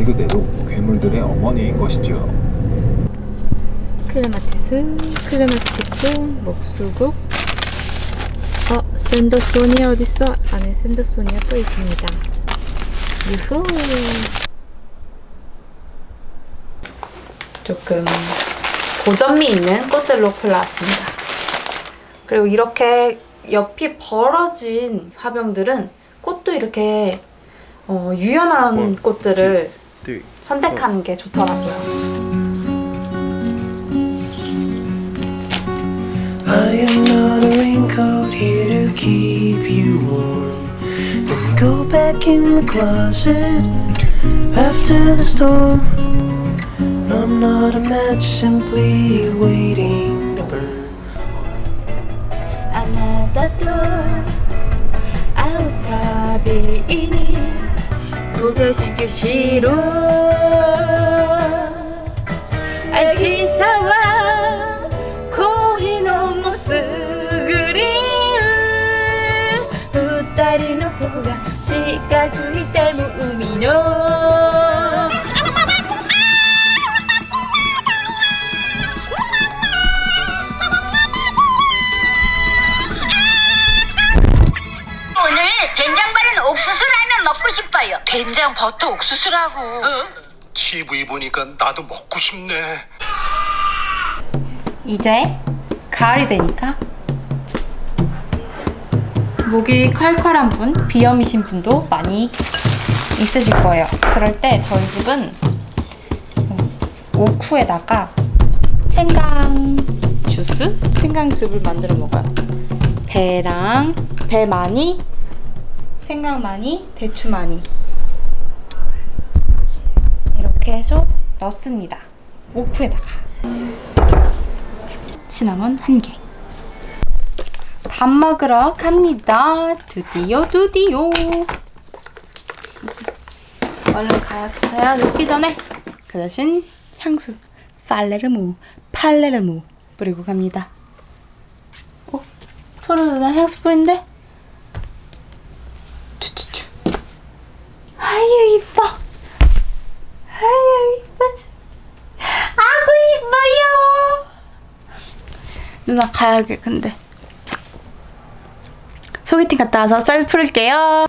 말 그대로 괴물들의 어머니인 것이죠. 클레마티스, 목수국. 샌더소니아 어딨어? 안에 샌더소니아 또 있습니다. 유후. 조금 고전미 있는 꽃들로 골라왔습니다. 그리고 이렇게 옆이 벌어진 화병들은 꽃도 이렇게 유연한 꽃들을 선택하는 게 좋더라고요. I am not a raincoat here to keep you warm. Then go back in the closet after the storm. I'm not a match simply waiting to burn. Another door out of 이니 고개시기 싫어 아시사와 코히노 모스그리 우타리の方が近づいても海の오늘 된장 바른 옥수수 라면 먹고 싶어요. 된장 버터 옥수수라고. TV 보니까 나도 먹고 싶네. 이제 가을이 되니까 목이 콸콸한 분, 비염이신 분도 많이 있으실 거예요. 그럴 때 저희 집은 오쿠에다가 생강 주스? 생강즙을 만들어 먹어요. 배랑 배 많이, 생강 많이, 대추 많이 이렇게 해서 넣습니다. 오쿠에다가 시나몬 1개. 밥 먹으러 갑니다. 드디어. 얼른 가야겠어요. 늦기 전에. 그 대신 향수 팔레르모 뿌리고 갑니다. 손으로 난 향수 뿌린데? 추추추. 아유 이뻐. 아구 이뻐요. 누나 가야게. 근데 소개팅 갔다 와서 썰 풀을게요.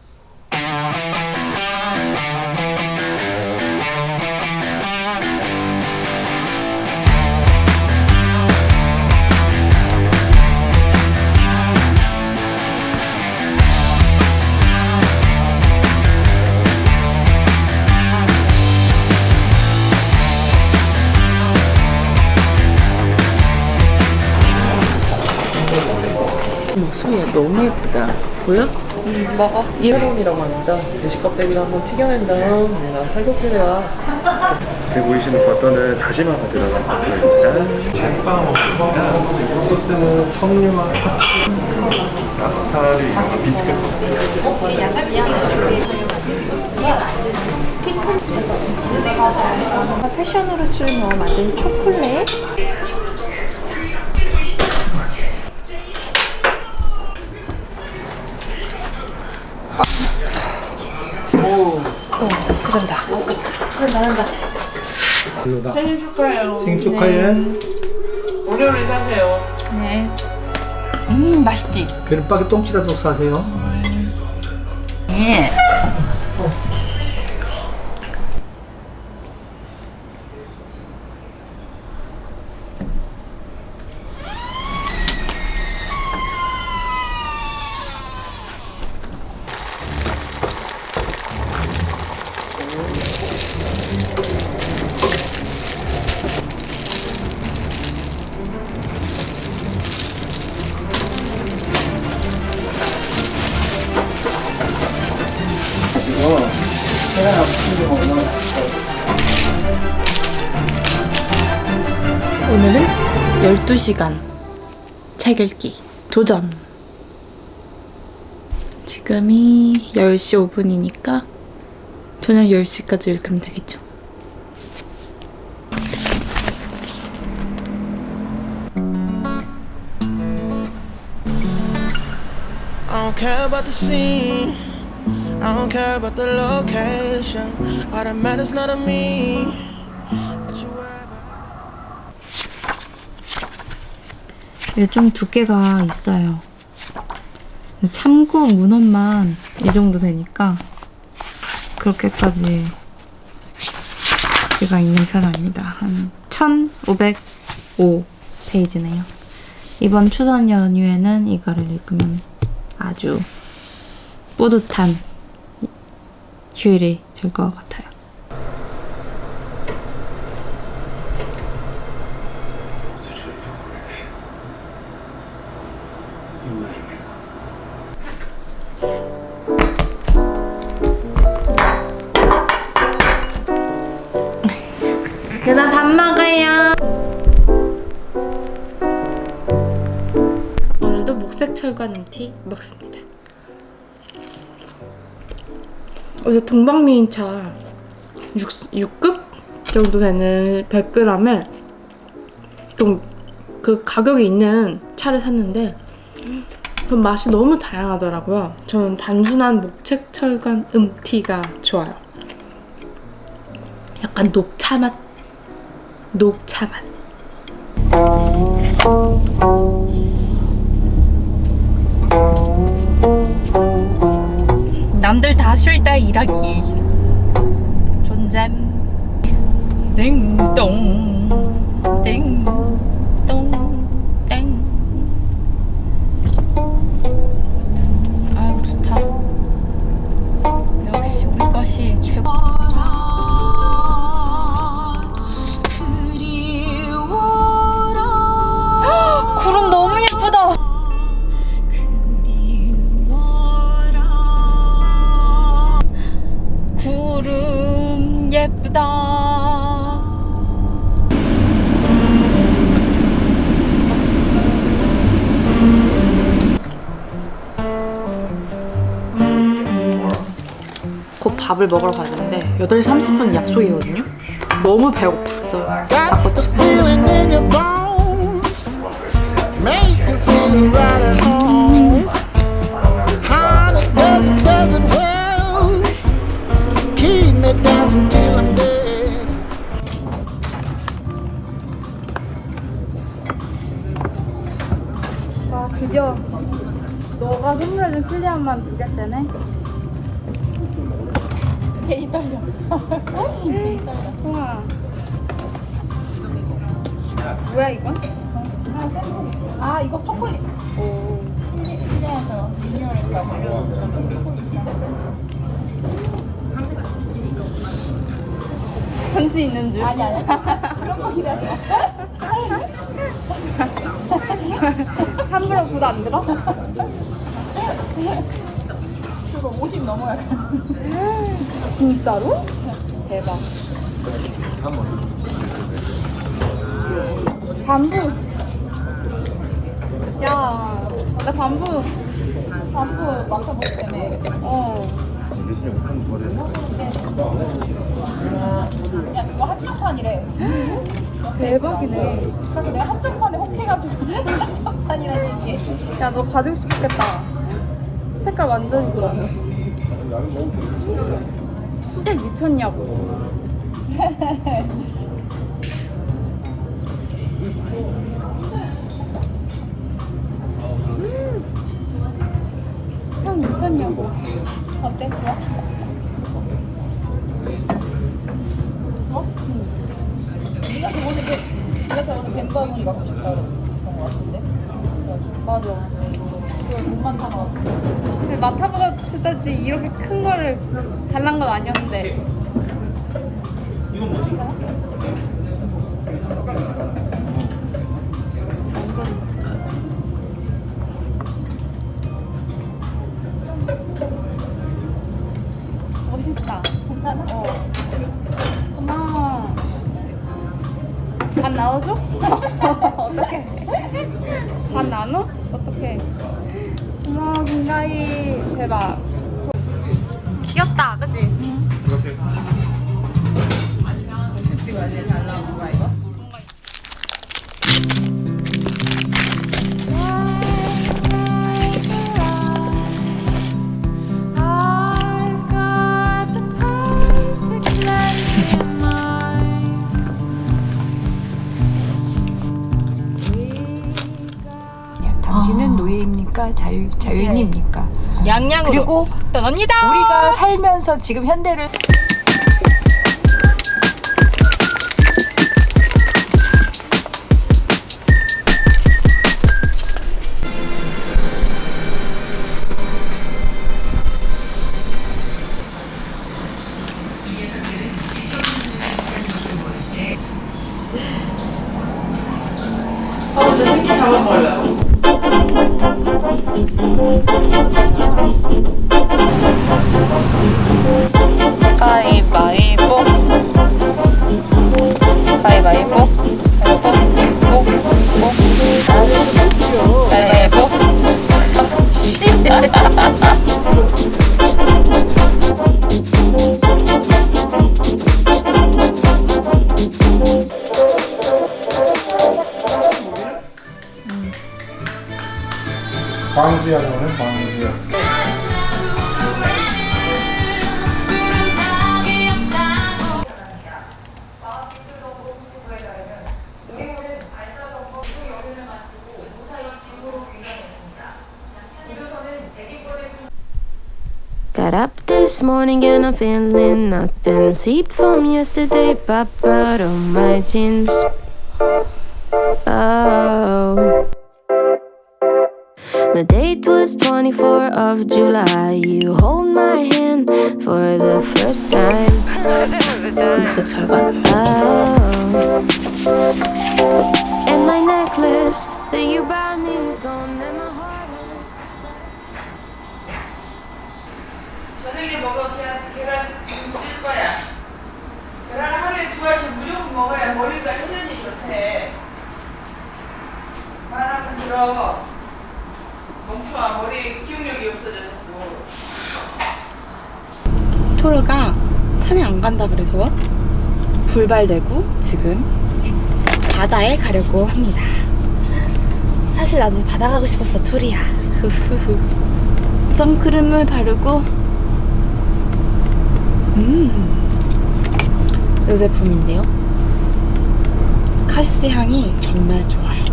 목소리가 너무 예쁘다. 보여? 먹어. 이하롱이라고 합니다. 돼지 껍데기를 한번 튀겨낸 다음 내가 살구피레와 여기 보이시는 버터는 다시마가 들어간 버터입니다. 잼빵입니다. 그리고 소스는 석류와 랍스타를 이용한 비스켓 소스. 패션으로 출모 만든 초콜릿. 그런다. 생일 축하해요. 생일 축하해. 오래오래 사세요. 네. 맛있지? 그릇박에 똥치라도 싸세요. 네. 오늘은 12시간 책 읽기 도전. 지금이 10시 5분이니까 저녁 10시까지 읽으면 되겠죠. I don't care about the scene. I don't care about the location. All that matters not to me. That you ever. 이게 좀 두께가 있어요. 참고 문헌만 이 정도 되니까 그렇게까지 두께가 있는 편 아닙니다. 한 1505 페이지네요. 이번 추석 연휴에는 이거를 읽으면 아주 뿌듯한 휴일이 될 것 같아요. 누나 밥 먹어요. 오늘도 목색 철관 티 먹습니다. 어제 동방미인차 6급 정도 되는 100g에 좀 그 가격이 있는 차를 샀는데 그 맛이 너무 다양하더라고요. 저는 단순한 목색 철관 티가 좋아요. 약간 녹차 맛. 녹차 맛. 남들 다 쉴 때 일하기. 존잼. 띵동 띵동 땡. 아이고 좋다. 역시 우리 것이 최고. 구름 너무 예쁘다. 구름 예쁘다. 곧 밥을 먹으러 가는데 8시 30분 약속이거든요. 너무 배고파. 그래서 닭꼬치. Feeling in your bones. Make you feel right at home. Honey, doesn't well. Keep me dancing till I'm dead. 와 드디어 너가 선물해준 필리안만 2개째네. 개이 떨려. 개이 떨려. 우와. 뭐야 이건? 아 이거 초콜릿. 오. 필리안에서 리뉴얼했다고. 편지 있는 줄? 아니 그런 거 기대하지 마. 함부로 보도 안 들어? 그거 50 넘어야 돼. 진짜로? 대박. 반부. 야, 나 반부 맡아보기 때문에. 대신에 옷한 버렸나? 야 그거 한정판이래. 대박이네. 그래서 내가 한정판에 혹해가지고 한정판이라는 얘기해. 야, 너 가지고 싶겠다. 색깔 완전 이쁘다. 수색 미쳤냐고. 향 미쳤냐고. 어때? 좋아? 네가 저번에 뱀바구니 갖고 싶다 그랬던 거 같은데? 맞아. 그걸 못 맡아가지고. 근데 맡아보고 싶다지 이렇게 큰 거를 달란 건 아니었는데. 멋있다. 괜찮아? 고마워. 반 나눠줘? 어떡해. 반 나눠? 어떡해. 고마워, 김가희. 대박. 귀엽다, 그치? 찍어야지. 잘 나오는 거야 이거? I 얼마나 자유인입니까? 양양으로 그리고 떠납니다. 우리가 살면서 지금 현대를 가위바위보. 가위바위보. 가위바위보. 광주야 저는 광주야. Got up this morning and I'm feeling nothing. Sleep from yesterday, pop out of my jeans. Oh. The date was 24th of July. You hold my hand for the first time. Oh. And my necklace that you bought me is gone and my heart hurts. 저녁에 먹어. 계란 지금 찔 거야. 계란 하루에 2알씩 무조건 먹어야 머리가 회전이 좋대. 말하면 들어. 멈춰. 머리에 기억력이 없어져서. 토르가 산에 안 간다 그래서 불발되고 지금 바다에 가려고 합니다. 사실 나도 바다 가고 싶었어, 토리야. 선크림을 바르고 이 제품인데요. 카시스 향이 정말 좋아요.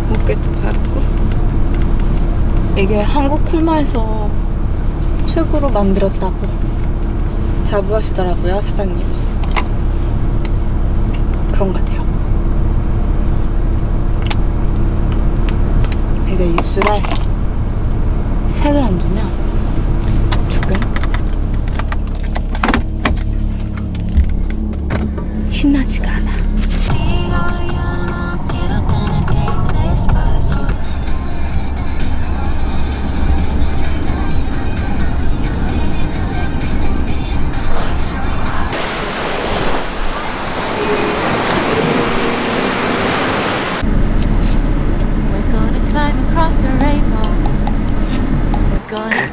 목에도 바르고. 이게 한국 쿨마에서 최고로 만들었다고 자부하시더라고요, 사장님이. 그런 것 같아요. 이게 입술에 색을 안 주면 조금 신나지가 않아.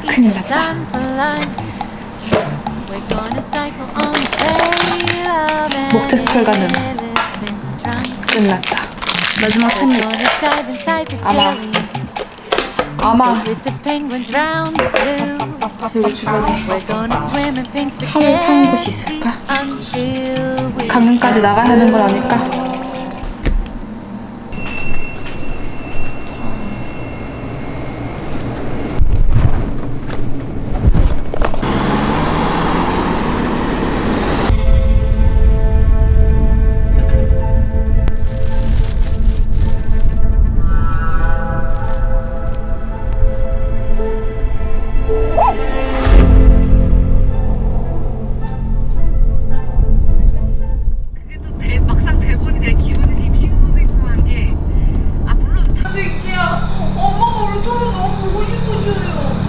큰일 났다. 목적 철관으로 끝났다. 마지막 산입. 아마 여기 주변에 차를 파는 곳이 있을까? 강릉까지 나가야 하는 건 아닐까? 막상 돼버리 내 기분이 지금 싱숭생숭한 게 물론 드릴게요. 엄마가 우리 토로 너무 보고 싶어져요.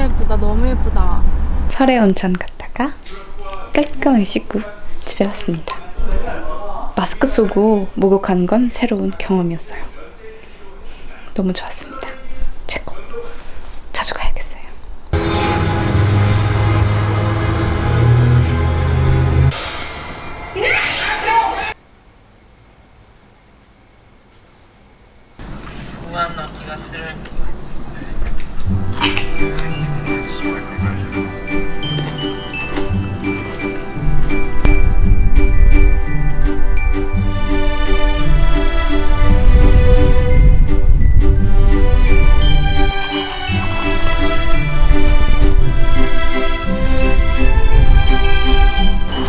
예쁘다. 너무 예쁘다. 설해 온천 갔다가 깔끔하게 씻고 집에 왔습니다. 마스크 쓰고 목욕하는 건 새로운 경험이었어요. 너무 좋았습니다. 최고. 자주 가야겠어요. 무한넣기가 쓸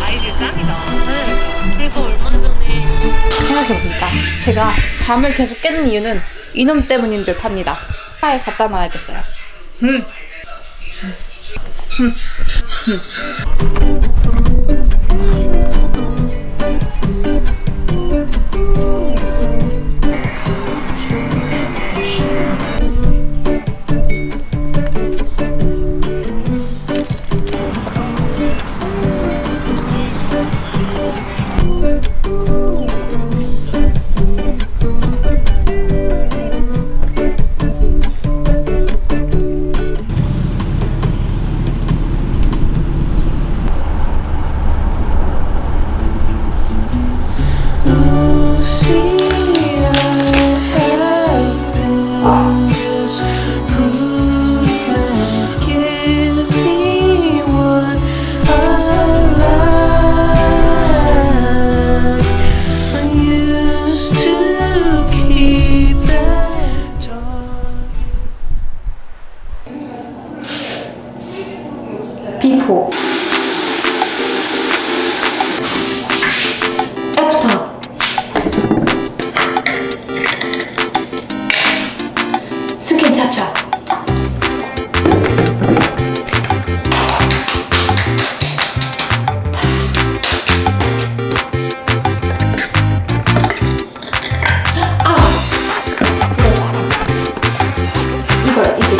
아이디어 짱이다. 그래서 얼마 전에 생각해보니까 제가 잠을 계속 깨는 이유는 이놈 때문인 듯 합니다. 차에 갖다 놔야겠어요. 비포 애프터 스킨 찹찹 이걸 이제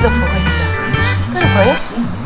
The voice. The voice.